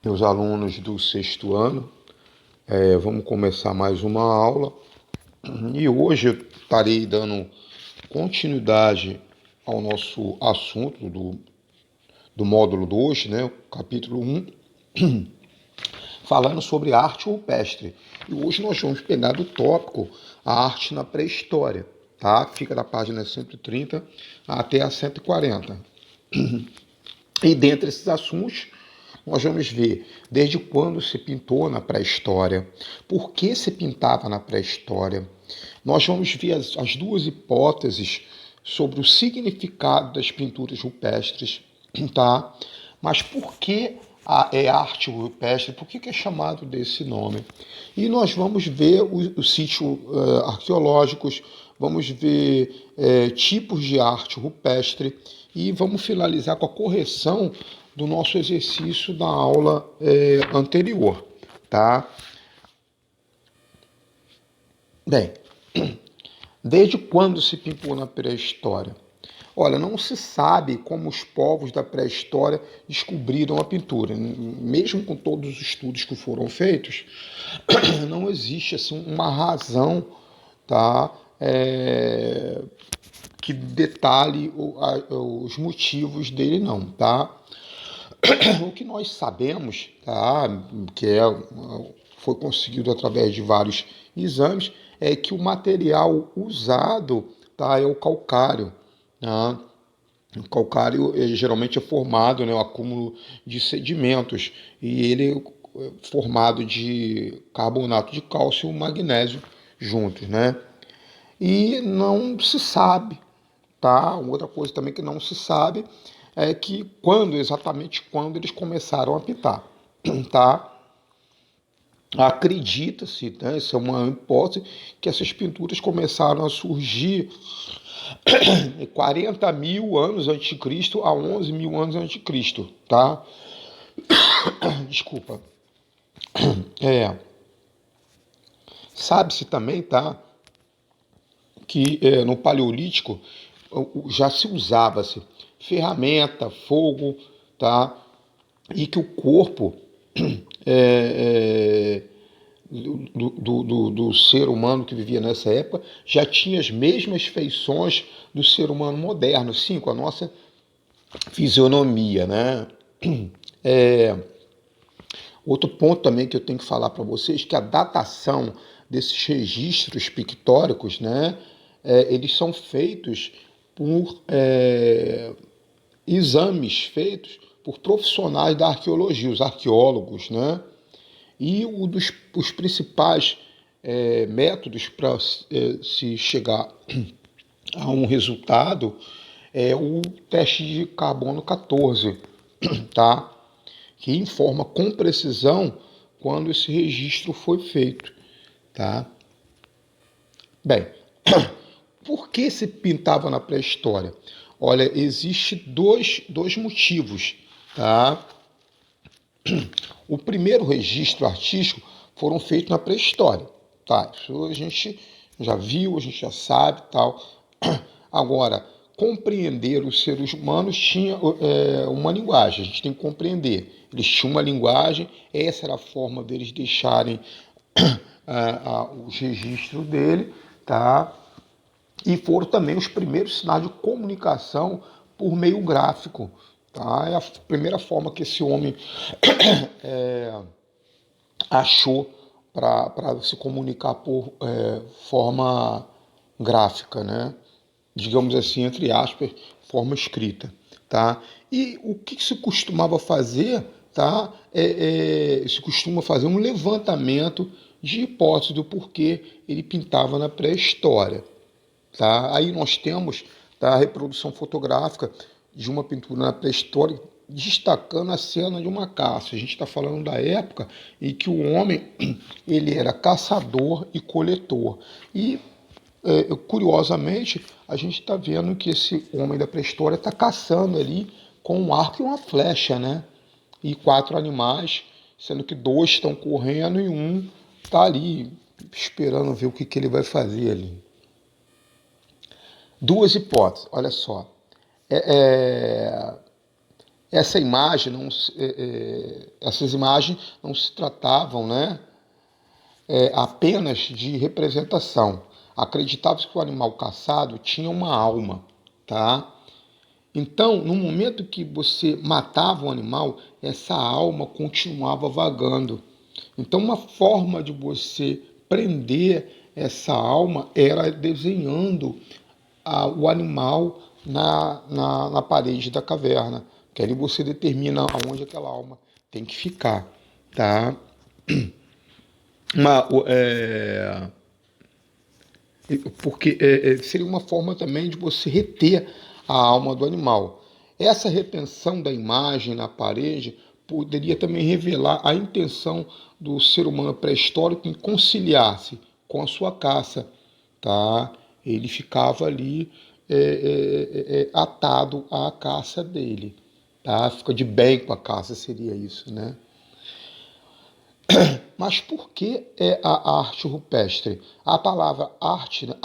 meus alunos do sexto ano. Vamos começar mais uma aula e hoje eu estarei dando continuidade ao nosso assunto do módulo 2, né, o capítulo 1, falando sobre arte rupestre. E hoje nós vamos pegar do tópico a arte na pré-história, tá? Fica da página 130 até a 140. E dentre esses assuntos, nós vamos ver desde quando se pintou na pré-história, por que se pintava na pré-história. Nós vamos ver as duas hipóteses sobre o significado das pinturas rupestres, tá? Mas por que é arte rupestre? Por que é chamado desse nome? E nós vamos ver os sítios arqueológicos, vamos ver tipos de arte rupestre e vamos finalizar com a correção do nosso exercício da aula anterior, tá? Bem, desde quando se pintou na pré-história? Olha, não se sabe como os povos da pré-história descobriram a pintura. Mesmo com todos os estudos que foram feitos, não existe assim, uma razão, tá? Que detalhe os motivos dele não, tá? O que nós sabemos, tá? Que foi conseguido através de vários exames, é que o material usado, tá? É o calcário, tá? O calcário geralmente é formado, né, o acúmulo de sedimentos, e ele é formado de carbonato de cálcio e magnésio juntos, né? E não se sabe, tá? Outra coisa também que não se sabe é que exatamente quando eles começaram a pintar, tá? Acredita-se, né, isso é uma hipótese, que essas pinturas começaram a surgir 40 mil anos antes de Cristo a 11 mil anos antes de Cristo, tá? Desculpa. É, sabe-se também, tá, que no Paleolítico já se usava-se ferramenta, fogo, tá? E que o corpo é, do ser humano que vivia nessa época já tinha as mesmas feições do ser humano moderno, sim, com a nossa fisionomia, né? É, outro ponto também que eu tenho que falar para vocês, que a datação desses registros pictóricos, né, eles são feitos por exames feitos por profissionais da arqueologia, os arqueólogos, né? E os principais métodos para se chegar a um resultado é o teste de carbono 14, tá? Que informa com precisão quando esse registro foi feito, tá? Bem, por que se pintava na pré-história? Olha, existe dois motivos, tá? O primeiro registro artístico foram feitos na pré-história, tá? Isso a gente já viu, a gente já sabe, tal. Agora, compreender os seres humanos tinha uma linguagem, a gente tem que compreender. Eles tinham uma linguagem, essa era a forma deles deixarem os registros dele, tá? E foram também os primeiros sinais de comunicação por meio gráfico, tá? É a primeira forma que esse homem achou para se comunicar por forma gráfica, né? Digamos assim, entre aspas, forma escrita, tá? E o que se costumava fazer, tá? Se costuma fazer um levantamento de hipótese do porquê ele pintava na pré-história, tá? Aí nós temos, tá, a reprodução fotográfica de uma pintura na pré-história destacando a cena de uma caça. A gente está falando da época em que o homem ele era caçador e coletor. E curiosamente, a gente está vendo que esse homem da pré-história está caçando ali com um arco e uma flecha, né? E 4 animais, sendo que 2 estão correndo e um está ali esperando ver o que ele vai fazer ali. Duas hipóteses, olha só. É, é, essa imagem não, essas imagens não se tratavam, né, apenas de representação. Acreditava-se que o animal caçado tinha uma alma, tá? Então, no momento que você matava o animal, essa alma continuava vagando. Então, uma forma de você prender essa alma era desenhando o animal na parede da caverna, que ali você determina aonde aquela alma tem que ficar, tá? Uma, porque seria uma forma também de você reter a alma do animal. Essa retenção da imagem na parede poderia também revelar a intenção do ser humano pré-histórico em conciliar-se com a sua caça, tá? Ele ficava ali atado à caça dele, tá? Fica de bem com a caça, seria isso, né? Mas por que é a arte rupestre? A palavra arte, né,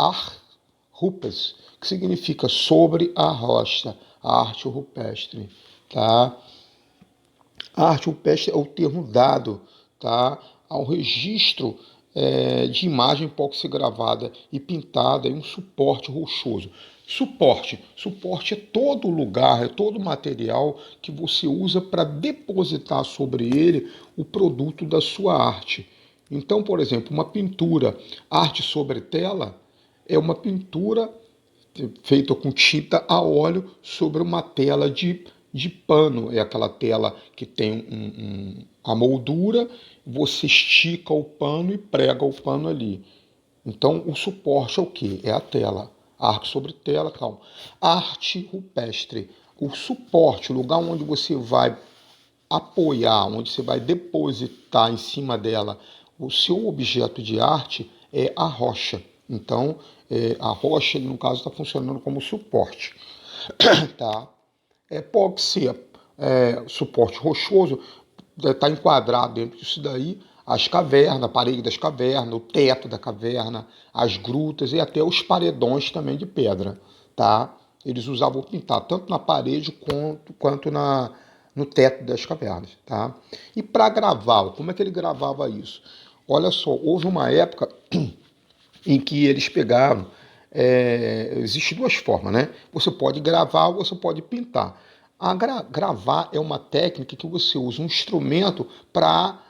rupes, que significa sobre a rocha, a arte rupestre, tá? A arte rupestre é o termo dado, tá, ao registro de imagem pode ser gravada e pintada em um suporte rochoso. Suporte é todo lugar, é todo material que você usa para depositar sobre ele o produto da sua arte. Então, por exemplo, uma pintura, arte sobre tela, é uma pintura feita com tinta a óleo sobre uma tela de pano. É aquela tela que tem a moldura, você estica o pano e prega o pano ali. Então, o suporte é o quê? É a tela. Arte sobre tela, calma. Arte rupestre. O suporte, o lugar onde você vai apoiar, onde você vai depositar em cima dela o seu objeto de arte é a rocha. Então, a rocha, no caso, está funcionando como suporte. Tá? Pode ser suporte rochoso, está enquadrado dentro disso daí as cavernas, a parede das cavernas, o teto da caverna, as grutas e até os paredões também de pedra. Tá? Eles usavam pintar tanto na parede quanto no teto das cavernas. Tá? E para gravar, como é que ele gravava isso? Olha só, houve uma época em que eles pegaram. Existem duas formas, né? Você pode gravar ou você pode pintar. Gravar é uma técnica que você usa um instrumento para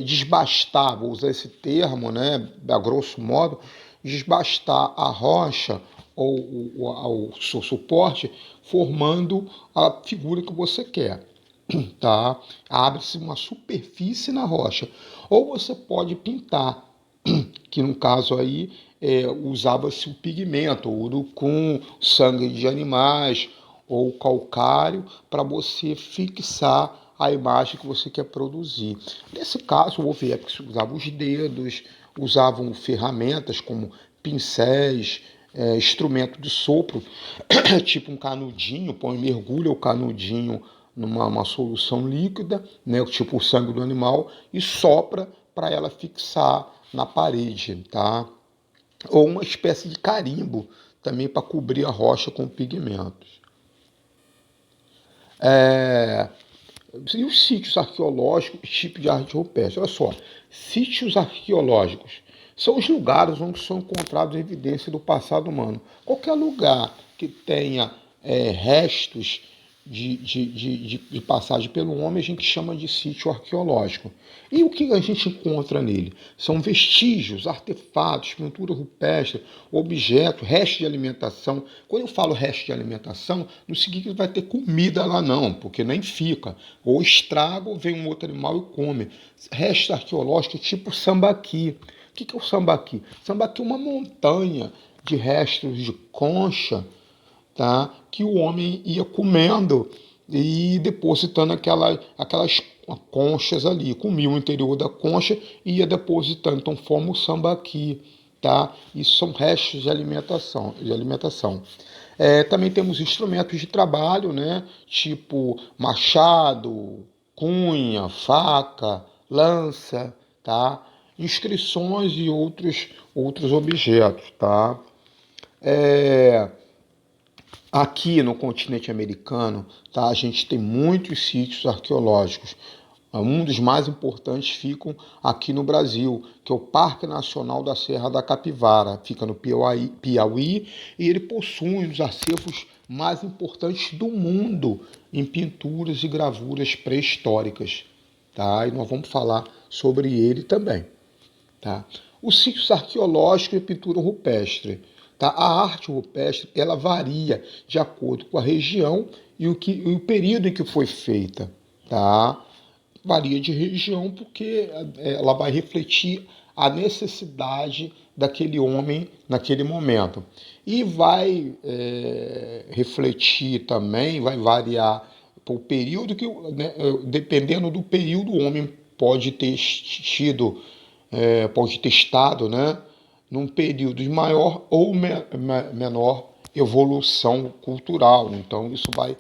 desbastar, vou usar esse termo, né, a grosso modo, desbastar a rocha ou o seu suporte, formando a figura que você quer. Tá? Abre-se uma superfície na rocha. Ou você pode pintar, que no caso aí usava-se o pigmento, ouro com sangue de animais ou calcário para você fixar a imagem que você quer produzir. Nesse caso, houve épocas que usavam os dedos, usavam ferramentas como pincéis, instrumento de sopro, tipo um canudinho, mergulha o canudinho numa solução líquida, né, tipo o sangue do animal, e sopra para ela fixar na parede, tá? Ou uma espécie de carimbo também para cobrir a rocha com pigmentos. E os sítios arqueológicos, tipo de arte rupestre? Olha só, sítios arqueológicos são os lugares onde são encontrados evidências do passado humano. Qualquer lugar que tenha restos de passagem pelo homem, a gente chama de sítio arqueológico. E o que a gente encontra nele? São vestígios, artefatos, pintura rupestre, objetos, restos de alimentação. Quando eu falo resto de alimentação, não significa que vai ter comida lá não, porque nem fica. Ou estraga ou vem um outro animal e come. Restos arqueológicos tipo sambaqui. O que é o sambaqui? Sambaqui é uma montanha de restos de concha, tá? Que o homem ia comendo e depositando aquelas conchas ali. Comia o interior da concha e ia depositando. Então forma o sambaqui. Tá? Isso são restos de alimentação. Também temos instrumentos de trabalho, né? Tipo machado, cunha, faca, lança, tá? Inscrições e outros objetos. Tá? Aqui no continente americano, tá, a gente tem muitos sítios arqueológicos. Um dos mais importantes ficam aqui no Brasil, que é o Parque Nacional da Serra da Capivara. Fica no Piauí e ele possui um dos acervos mais importantes do mundo em pinturas e gravuras pré-históricas. Tá? E nós vamos falar sobre ele também. Tá? Os sítios arqueológicos e pintura rupestre. Tá? A arte rupestre ela varia de acordo com a região e o período em que foi feita. Tá? Varia de região porque ela vai refletir a necessidade daquele homem naquele momento. E vai refletir também, vai variar o período que, né, dependendo do período, o homem pode ter tido, pode ter estado, né, num período de maior ou menor evolução cultural. Então isso vai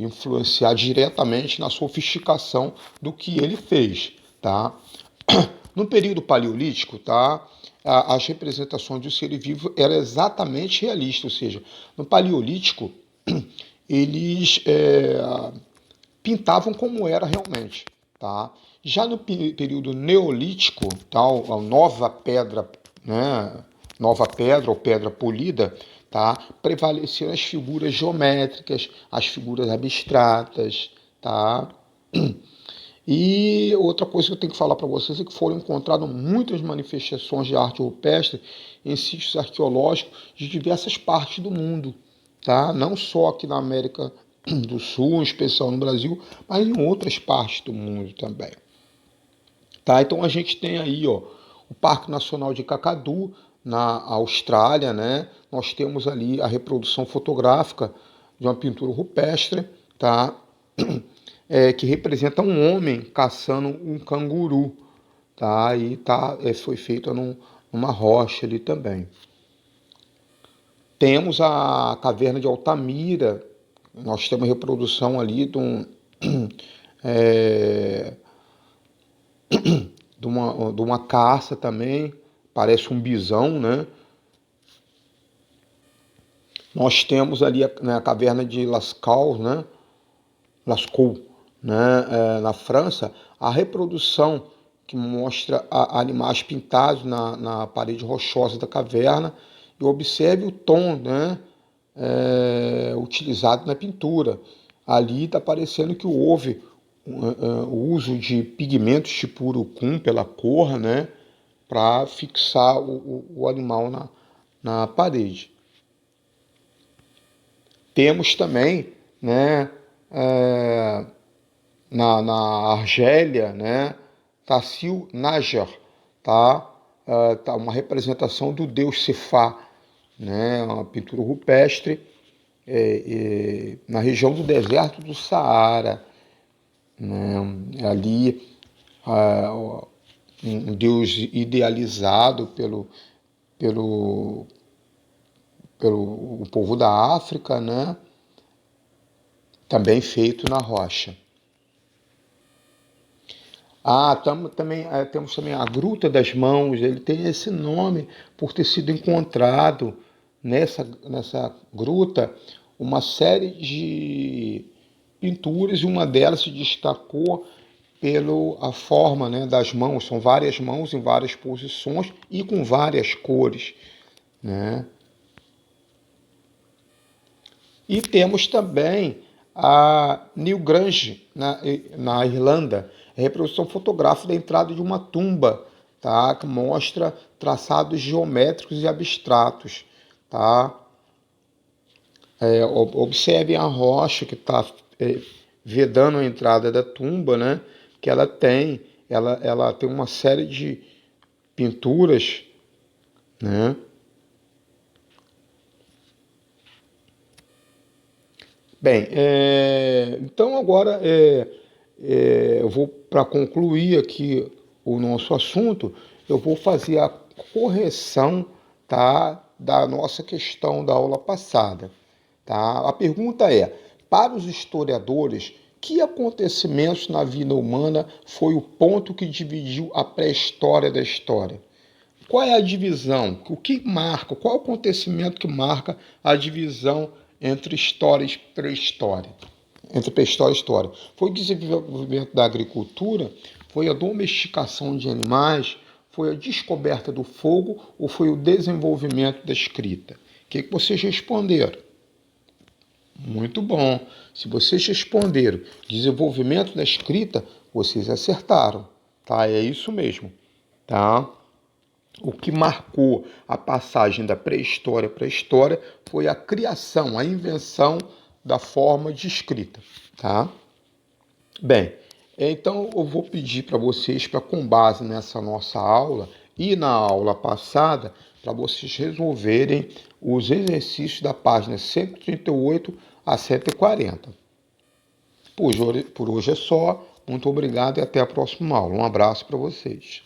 influenciar diretamente na sofisticação do que ele fez, tá? No período paleolítico, tá? As representações do ser vivo eram exatamente realistas, ou seja, no paleolítico eles pintavam como era realmente, tá? Já no período neolítico, tá? A nova pedra, né? Nova pedra ou pedra polida, tá? Prevaleceram as figuras geométricas, as figuras abstratas, tá? E outra coisa que eu tenho que falar para vocês é que foram encontradas muitas manifestações de arte rupestre em sítios arqueológicos de diversas partes do mundo, tá? Não só aqui na América do Sul, em especial no Brasil, mas em outras partes do mundo também. Tá? Então a gente tem aí, ó, o Parque Nacional de Kakadu, na Austrália, né? Nós temos ali a reprodução fotográfica de uma pintura rupestre, tá? Que representa um homem caçando um canguru, tá? E foi feita numa rocha ali também. Temos a caverna de Altamira, nós temos reprodução ali é, de uma caça também, parece um bisão, né? Nós temos ali a caverna de Lascaux, né? Lascaux, né? Na França, a reprodução que mostra animais pintados na parede rochosa da caverna e observe o tom, né? Utilizado na pintura. Ali está parecendo que houve o uso de pigmentos tipo urucum pela cor, né? Para fixar o animal na parede. Temos também, né, na Argélia, né, Tassil Najar, tá? Tá uma representação do deus Sefá, né, uma pintura rupestre na região do deserto do Saara, né, ali um deus idealizado pelo o povo da África, né? Também feito na rocha. Temos também a Gruta das Mãos, ele tem esse nome por ter sido encontrado nessa gruta uma série de pinturas e uma delas se destacou pela forma, né, das mãos. São várias mãos em várias posições e com várias cores, né? E temos também a Newgrange, na Irlanda, a reprodução fotográfica da entrada de uma tumba, tá? Que mostra traçados geométricos e abstratos. Tá? Observem a rocha que está vedando a entrada da tumba, né? Que ela tem uma série de pinturas, né? Bem, então agora eu vou, para concluir aqui o nosso assunto, eu vou fazer a correção, tá, da nossa questão da aula passada. Tá? A pergunta é, para os historiadores, que acontecimentos na vida humana foi o ponto que dividiu a pré-história da história? Qual é a divisão? O que marca? Qual é o acontecimento que marca a divisão entre história e pré-história? Entre pré-história e história. Foi o desenvolvimento da agricultura? Foi a domesticação de animais? Foi a descoberta do fogo ou foi o desenvolvimento da escrita? O que vocês responderam? Muito bom. Se vocês responderam desenvolvimento da escrita, vocês acertaram, tá? É isso mesmo, tá? O que marcou a passagem da pré-história para a história foi a criação, a invenção da forma de escrita, tá? Bem, então eu vou pedir para vocês, para com base nessa nossa aula e na aula passada, para vocês resolverem os exercícios da página 138 a 140. Por hoje é só. Muito obrigado e até a próxima aula. Um abraço para vocês.